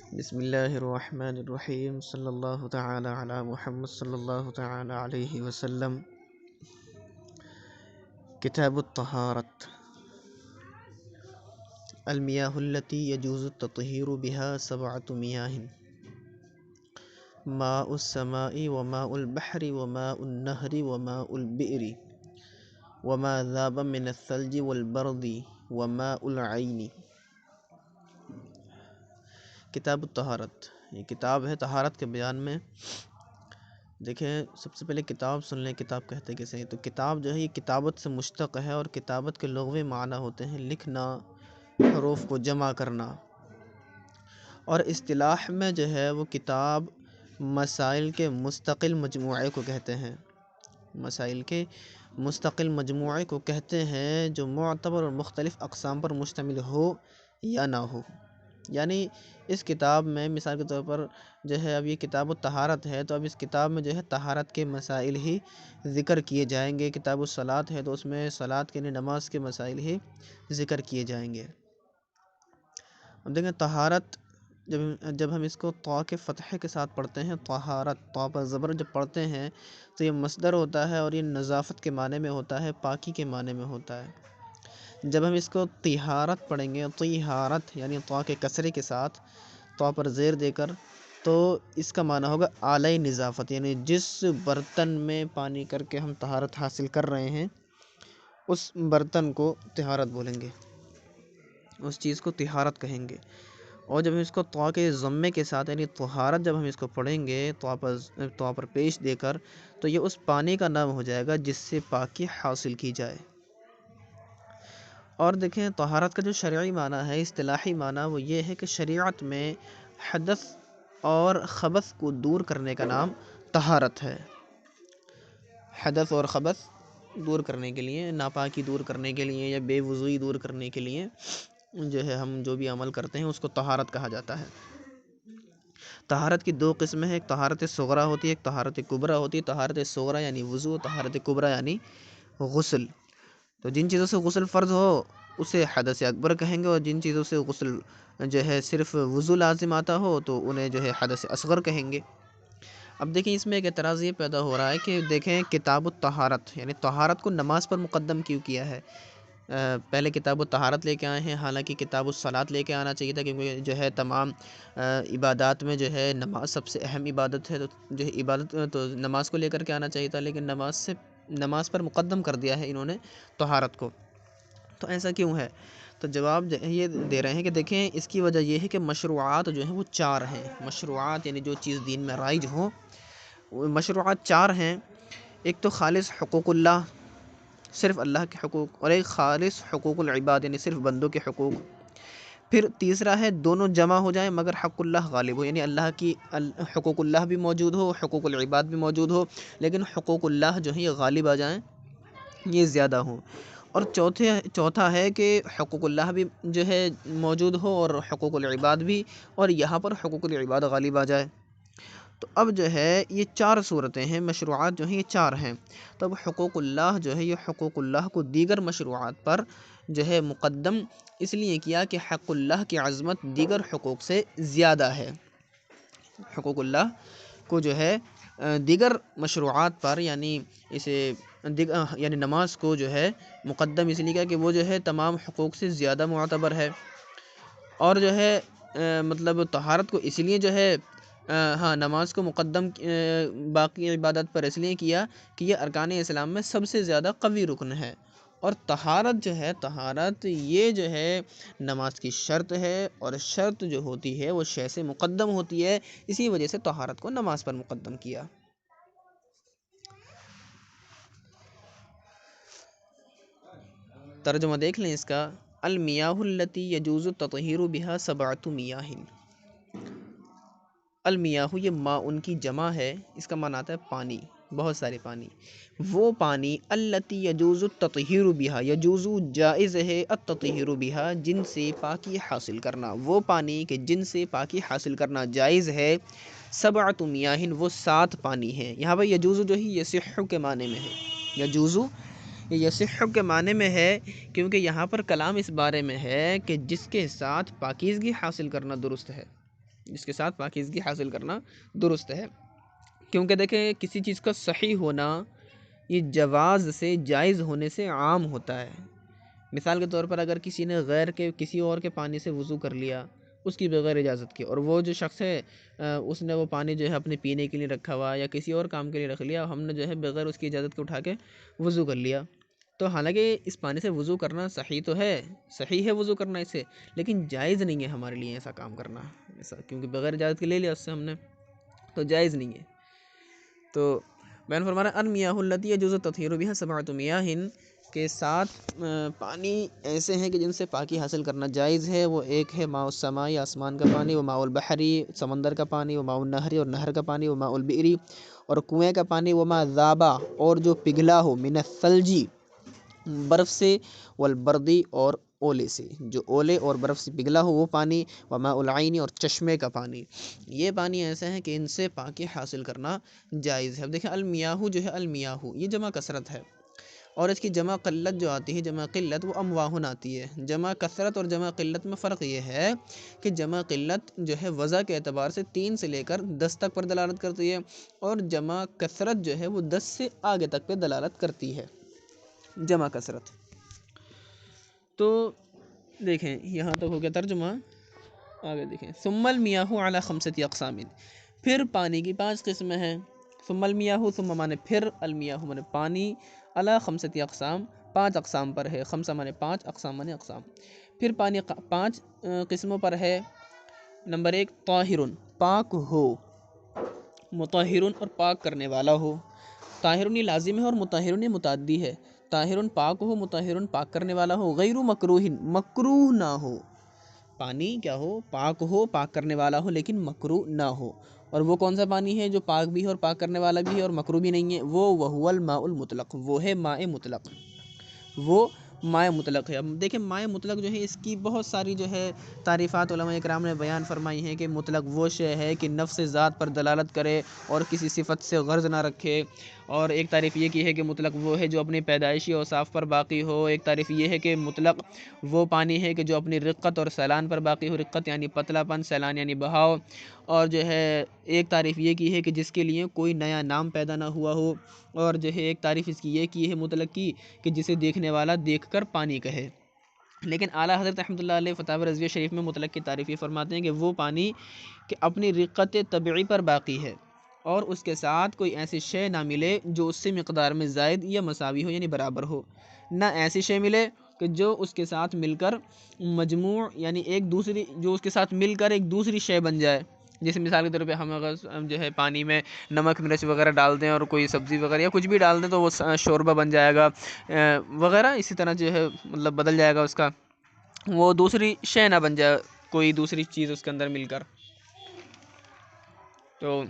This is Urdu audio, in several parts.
بسم اللہ الرحمن الرحیم صلی اللہ تعالی علی محمد صلی اللہ تعالی علیہ وسلم۔ کتاب الطہارت۔ المیاہ التی یجوز التطہیر بها سبعة میاہ، ماء السماء وماء البحر وماء النہر وماء البئر وما ذاب من الثلج والبرد وماء العین۔ کتاب الطہارت، یہ کتاب ہے طہارت کے بیان میں۔ دیکھیں، سب سے پہلے کتاب سن لیں، کتاب کہتے کسے ہیں؟ تو کتاب جو ہے یہ کتابت سے مشتق ہے، اور کتابت کے لغوی معنی ہوتے ہیں لکھنا، حروف کو جمع کرنا، اور اصطلاح میں جو ہے وہ کتاب مسائل کے مستقل مجموعے کو کہتے ہیں۔ مسائل کے مستقل مجموعے کو کہتے ہیں جو معتبر اور مختلف اقسام پر مشتمل ہو یا نہ ہو۔ یعنی اس کتاب میں مثال کے طور پر جو ہے اب یہ کتاب الطہارت ہے، تو اب اس کتاب میں جو ہے طہارت کے مسائل ہی ذکر کیے جائیں گے۔ کتاب الصلاۃ ہے تو اس میں صلاۃ کے نماز کے مسائل ہی ذکر کیے جائیں گے۔ اب دیکھیں، طہارت جب ہم اس کو طا کے فتحے کے ساتھ پڑھتے ہیں، طہارت، طا پر زبر جب پڑھتے ہیں تو یہ مصدر ہوتا ہے، اور یہ نظافت کے معنی میں ہوتا ہے، پاکی کے معنی میں ہوتا ہے۔ جب ہم اس کو طہارت پڑھیں گے، طہارت یعنی طا کے کسرے کے ساتھ، طا پر زیر دے کر، تو اس کا معنی ہوگا اعلی نظافت، یعنی جس برتن میں پانی کر کے ہم طہارت حاصل کر رہے ہیں اس برتن کو طہارت بولیں گے، اس چیز کو طہارت کہیں گے۔ اور جب ہم اس کو طا کے ضمے کے ساتھ یعنی طہارت جب ہم اس کو پڑھیں گے طا پر پیش دے کر، تو یہ اس پانی کا نام ہو جائے گا جس سے پاکی حاصل کی جائے۔ اور دیکھیں، طہارت کا جو شرعی معنی ہے، اصطلاحی معنی، وہ یہ ہے کہ شریعت میں حدث اور خبث کو دور کرنے کا نام طہارت ہے۔ حدث اور خبث دور کرنے کے لیے، ناپاکی دور کرنے کے لیے یا بے وضوئی دور کرنے کے لیے جو ہے ہم جو بھی عمل کرتے ہیں اس کو طہارت کہا جاتا ہے۔ طہارت کی دو قسمیں ہیں، ایک طہارت صغریٰ ہوتی ہے، ایک طہارت کبریٰ ہوتی ہے۔ طہارت صغریٰ یعنی وضو، طہارت کبریٰ یعنی غسل۔ تو جن چیزوں سے غسل فرض ہو اسے حدث اکبر کہیں گے، اور جن چیزوں سے غسل جو ہے صرف وضو لازم آتا ہو تو انہیں جو ہے حدث اصغر کہیں گے۔ اب دیکھیں، اس میں ایک اعتراض یہ پیدا ہو رہا ہے کہ دیکھیں، کتاب الطہارت یعنی طہارت کو نماز پر مقدم کیوں کیا ہے؟ پہلے کتاب الطہارت لے کے آئے ہیں، حالانکہ کتاب الصلاۃ لے کے آنا چاہیے تھا، کیونکہ جو ہے تمام عبادات میں جو ہے نماز سب سے اہم عبادت ہے، تو جو ہے عبادت تو نماز کو لے کر کے آنا چاہیے تھا، لیکن نماز پر مقدم کر دیا ہے انہوں نے طہارت کو۔ تو ایسا کیوں ہے؟ تو جواب یہ دے رہے ہیں کہ دیکھیں، اس کی وجہ یہ ہے کہ مشروعات جو ہیں وہ چار ہیں۔ مشروعات یعنی جو چیز دین میں رائج ہوں، وہ مشروعات چار ہیں۔ ایک تو خالص حقوق اللہ، صرف اللہ کے حقوق، اور ایک خالص حقوق العباد یعنی صرف بندوں کے حقوق۔ پھر تیسرا ہے دونوں جمع ہو جائیں مگر حق اللہ غالب ہو، یعنی اللہ کی حقوق اللہ بھی موجود ہو، حقوق العباد بھی موجود ہو، لیکن حقوق اللہ جو ہیں یہ غالب آ جائیں، یہ زیادہ ہوں۔ اور چوتھا ہے کہ حقوق اللہ بھی جو ہے موجود ہو اور حقوق العباد بھی، اور یہاں پر حقوق العباد غالب آ جائے۔ تو اب جو ہے یہ چار صورتیں ہیں، مشروعات جو ہیں یہ چار ہیں۔ تو اب حقوق اللہ جو ہے یہ حقوق اللہ کو دیگر مشروعات پر جو ہے مقدم اس لیے کیا کہ حق اللہ کی عظمت دیگر حقوق سے زیادہ ہے۔ حقوق اللہ کو جو ہے دیگر مشروعات پر یعنی یعنی نماز کو جو ہے مقدم اس لیے کیا کہ وہ جو ہے تمام حقوق سے زیادہ معتبر ہے، اور جو ہے مطلب طہارت کو اس لیے جو ہے نماز کو مقدم باقی عبادت پر اس لیے کیا کہ یہ ارکان اسلام میں سب سے زیادہ قوی رکن ہے، اور طہارت جو ہے، طہارت یہ جو ہے نماز کی شرط ہے، اور شرط جو ہوتی ہے وہ شے سے مقدم ہوتی ہے، اسی وجہ سے طہارت کو نماز پر مقدم کیا۔ ترجمہ دیکھ لیں اس کا۔ المیاہ التی یجوز التطہیر بها سبعۃ میاہ۔ المیاہ یہ ماء ان کی جمع ہے، اس کا معنی آتا ہے پانی، بہت سارے پانی۔ وہ پانی التی یجوز التطہیر بها، یجوز جائز ہے، التطہیر بها جن سے پاکی حاصل کرنا، وہ پانی کہ جن سے پاکی حاصل کرنا جائز ہے۔ سبعۃ میاہ وہ 7 پانی ہیں۔ یہاں پر یجوز جو ہی یصح کے معنی میں ہے، یجوز یصح کے معنی میں ہے، کیونکہ یہاں پر کلام اس بارے میں ہے کہ جس کے ساتھ پاکیزگی حاصل کرنا درست ہے۔ جس کے ساتھ پاکیزگی حاصل کرنا درست ہے، کیونکہ دیکھیں کسی چیز کا صحیح ہونا یہ جواز سے، جائز ہونے سے عام ہوتا ہے۔ مثال کے طور پر اگر کسی نے غیر کے کسی اور کے پانی سے وضو کر لیا اس کی بغیر اجازت کے، اور وہ جو شخص ہے اس نے وہ پانی جو ہے اپنے پینے کے لیے رکھا ہوا یا کسی اور کام کے لیے رکھ لیا، ہم نے جو ہے بغیر اس کی اجازت کے اٹھا کے وضو کر لیا، تو حالانکہ اس پانی سے وضو کرنا صحیح تو ہے، صحیح ہے وضو کرنا اس سے، لیکن جائز نہیں ہے ہمارے لیے ایسا کام کرنا، ایسا کیونکہ بغیر اجازت کے لے لیا اس سے ہم نے، تو جائز نہیں ہے۔ تو بیان فرما رہا ہے المیاہ التی یجوز التطہیر بها سبعۃ میاہ کے 7 پانی ایسے ہیں کہ جن سے پاکی حاصل کرنا جائز ہے، وہ ایک ہے ماء السماء آسمان کا پانی، وہ ماء البحر سمندر کا پانی، وہ ماء النہر اور نہر کا پانی، وہ ماء البئر اور کنویں کا پانی، وہ ماء ذاب اور جو پگھلا ہو من الثلج برف سے، والبردی اور اولے سے، جو اولے اور برف سے پگھلا ہو وہ پانی، وماء العین اور چشمے کا پانی، یہ پانی ایسے ہیں کہ ان سے پاکی حاصل کرنا جائز ہے۔ اب دیکھیں المیاہ جو ہے، المیاہ یہ جمع کثرت ہے، اور اس کی جمع قلت جو آتی ہے، جمع قلت وہ امواہن آتی ہے۔ جمع کثرت اور جمع قلت میں فرق یہ ہے کہ جمع قلت جو ہے وضع کے اعتبار سے 3 سے لے کر 10 تک پر دلالت کرتی ہے، اور جمع کثرت جو ہے وہ 10 سے آگے تک پہ دلالت کرتی ہے، جمع کثرت۔ تو دیکھیں یہاں تک ہو گیا ترجمہ، آگے دیکھیں ثم المیاہ علی 5 اقسام، پھر پانی کی 5 قسمیں ہیں۔ ثم المیاہ، ثم مانے پھر، المیاہ مانے پانی، علی 5 اقسام 5 اقسام پر ہے، 5 مانے 5، اقسام مانے اقسام، پھر پانی 5 قسموں پر ہے۔ نمبر 1 طاہر، پاک ہو، مطہر اور پاک کرنے والا ہو۔ طاہر یہ لازم ہے اور مطہر یہ متعدی ہے۔ طاہر پاک ہو، مطہر پاک کرنے والا ہو، غیر مکروہ مکروہ نہ ہو، پانی کیا ہو، پاک ہو، پاک کرنے والا ہو لیکن مکروہ نہ ہو۔ اور وہ کون سا پانی ہے جو پاک بھی ہے اور پاک کرنے والا بھی ہے اور مکروہ بھی نہیں ہے؟ وہو الماء المطلق، وہ ہے ماء مطلق، وہ ماء مطلق ہے۔ اب دیکھیں ماء مطلق جو ہے اس کی بہت ساری جو ہے تعریفات علماء اکرام نے بیان فرمائی ہیں کہ مطلق وہ شے ہے کہ نفس ذات پر دلالت کرے اور کسی صفت سے غرض نہ رکھے، اور ایک تعریف یہ کی ہے کہ مطلق وہ ہے جو اپنی پیدائشی اوصاف پر باقی ہو، ایک تعریف یہ ہے کہ مطلق وہ پانی ہے کہ جو اپنی رقت اور سیلان پر باقی ہو، رقت یعنی پتلا پن، سیلان یعنی بہاؤ، اور جو ہے ایک تعریف یہ کی ہے کہ جس کے لیے کوئی نیا نام پیدا نہ ہوا ہو، اور جو ہے ایک تعریف اس کی یہ کی ہے مطلق کی کہ جسے دیکھنے والا دیکھ کر پانی کہے۔ لیکن اعلیٰ حضرت رحمۃ اللہ علیہ فتاوی رضویہ شریف میں مطلق کی تعریف یہ فرماتے ہیں کہ وہ پانی کہ اپنی رقت طبعی پر باقی ہے اور اس کے ساتھ کوئی ایسی شے نہ ملے جو اس سے مقدار میں زائد یا مساوی ہو یعنی برابر ہو، نہ ایسی شے ملے کہ جو اس کے ساتھ مل کر مجموع یعنی ایک دوسری جو اس کے ساتھ مل کر ایک دوسری شے بن جائے۔ جیسے مثال کے طور پہ ہم اگر جو ہے پانی میں نمک مرچ وغیرہ ڈال دیں اور کوئی سبزی وغیرہ یا کچھ بھی ڈال دیں تو وہ شوربہ بن جائے گا وغیرہ، اسی طرح جو ہے مطلب بدل جائے گا اس کا، وہ دوسری شے نہ بن جائے کوئی دوسری چیز اس کے اندر مل کر۔ تو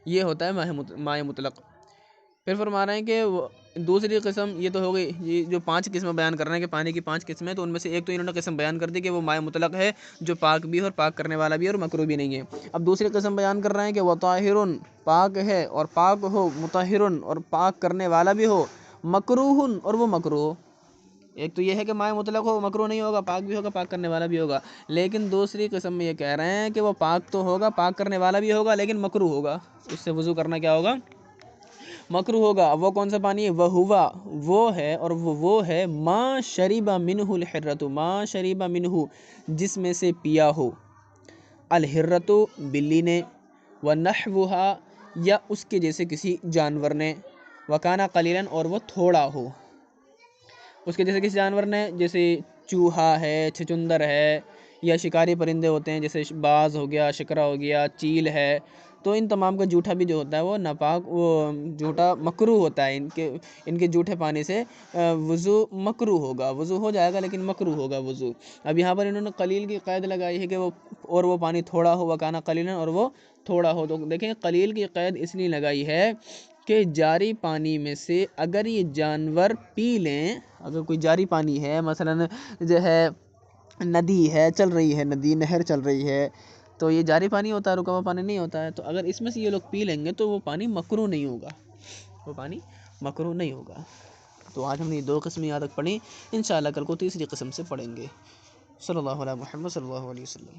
یہ ہوتا ہے ماء مطلق۔ پھر فرما رہے ہیں کہ دوسری قسم یہ تو ہو گئی، یہ جو 5 قسمیں بیان کر رہے ہیں کہ پانی کی 5 قسمیں، تو ان میں سے ایک تو انہوں نے قسم بیان کر دی کہ وہ ماء مطلق ہے جو پاک بھی ہے اور پاک کرنے والا بھی ہے اور مکروہ بھی نہیں ہے۔ اب دوسری قسم بیان کر رہے ہیں کہ وہ طاہر، پاک ہے اور پاک ہو، مطہر اور پاک کرنے والا بھی ہو، مکروہ اور وہ مکروہ ہو۔ ایک تو یہ ہے کہ ماء مطلق ہو، مکروہ نہیں ہوگا، پاک بھی ہوگا، پاک کرنے والا بھی ہوگا، لیکن دوسری قسم میں یہ کہہ رہے ہیں کہ وہ پاک تو ہوگا، پاک کرنے والا بھی ہوگا لیکن مکروہ ہوگا، اس سے وضو کرنا کیا ہوگا، مکروہ ہوگا۔ وہ کون سا پانی ہے، وہ ہے اور وہ ہے ما شرب منہ الحرۃ، ما شرب منہ جس میں سے پیا ہو، الحرۃ بلی نے، ونحوها یا اس کے جیسے کسی جانور نے، وکانا قلیلا اور وہ تھوڑا ہو، اس کے جیسے کسی جانور نے، جیسے چوہا ہے، چھچندر ہے، یا شکاری پرندے ہوتے ہیں جیسے باز ہو گیا، شکرا ہو گیا، چیل ہے، تو ان تمام کا جوٹھا بھی جو ہوتا ہے وہ ناپاک، وہ جوٹھا مکروہ ہوتا ہے، ان کے جوٹھے پانی سے وضو مکروہ ہوگا، وضو ہو جائے گا لیکن مکروہ ہوگا وضو۔ اب یہاں پر انہوں نے قلیل کی قید لگائی ہے کہ وہ پانی تھوڑا ہو، وکانا قلیلا اور وہ تھوڑا ہو، تو دیکھیں قلیل کی قید اس لیے لگائی ہے کہ جاری پانی میں سے اگر یہ جانور پی لیں، اگر کوئی جاری پانی ہے مثلا جو ہے ندی ہے چل رہی ہے، ندی نہر چل رہی ہے، تو یہ جاری پانی ہوتا ہے، رکا ہوا پانی نہیں ہوتا ہے، تو اگر اس میں سے یہ لوگ پی لیں گے تو وہ پانی مکروہ نہیں ہوگا، وہ پانی مکروہ نہیں ہوگا۔ تو آج ہم نے 2 قسمیں یاد تک پڑھی، انشاءاللہ کل کو تیسری قسم سے پڑھیں گے۔ صلی اللہ علیہ محمد صلی اللہ علیہ وسلم۔